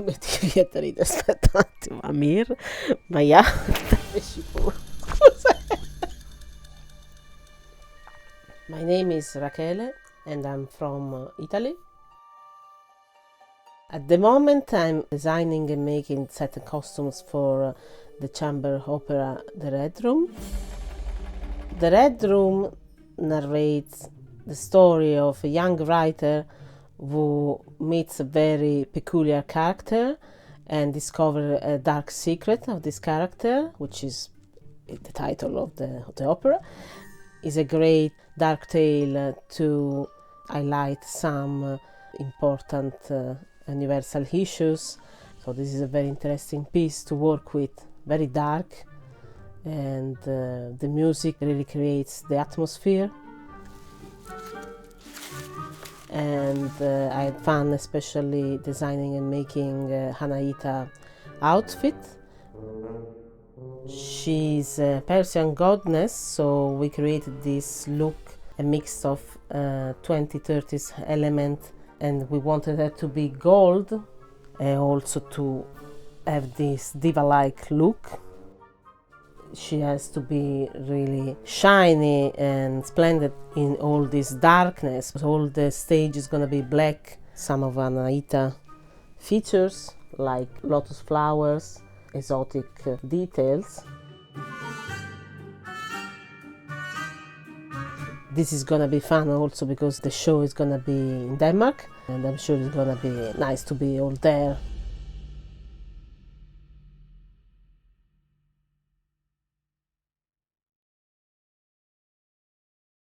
metti via ride, aspetta un attimo. Amir, Mahyar, Tafreshipour. My name is Rachele and I'm from Italy. At the moment I'm designing and making set and costumes for the chamber opera The Red Room. The Red Room narrates the story of a young writer who meets a very peculiar character and discovers a dark secret of this character, which is the title of the opera. It's a great dark tale to highlight some important universal issues. So this is a very interesting piece to work with, very dark, and the music really creates the atmosphere. And I had fun especially designing and making Anaita outfit. She's a Persian goddess, so we created this look, a mix of 2030s element, and we wanted her to be gold, also to have this diva-like look. She has to be really shiny and splendid in all this darkness. All the stage is gonna be black. Some of Anaita features like lotus flowers, exotic details. This is gonna be fun also because the show is gonna be in Denmark, and I'm sure it's gonna be nice to be all there.